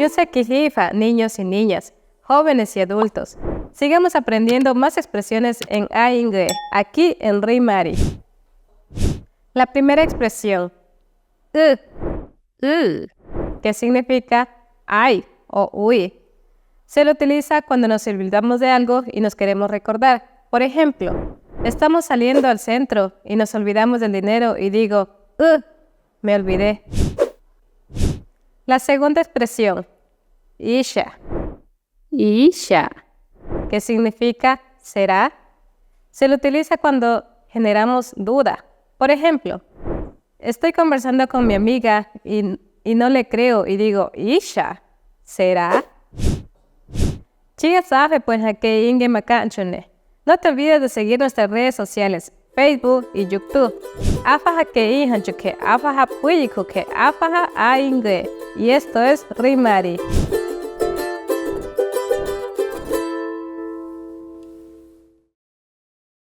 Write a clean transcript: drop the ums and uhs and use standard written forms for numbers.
Yusekihifa, niños y niñas, jóvenes y adultos. Sigamos aprendiendo más expresiones en Ainge, aquí en Rimari. La primera expresión, que significa ay o uy. Se lo utiliza cuando nos olvidamos de algo y nos queremos recordar. Por ejemplo, estamos saliendo al centro y nos olvidamos del dinero y digo, me olvidé. La segunda expresión, isha, que significa será, se lo utiliza cuando generamos duda. Por ejemplo, estoy conversando con mi amiga y no le creo y digo, isha, ¿será? Chica sabe pues a qué inge macanchone. No te olvides de seguir nuestras redes sociales, Facebook y YouTube. Afaja que inja chuque, afaja puyiku que afaja a inge. Y esto es Rimari.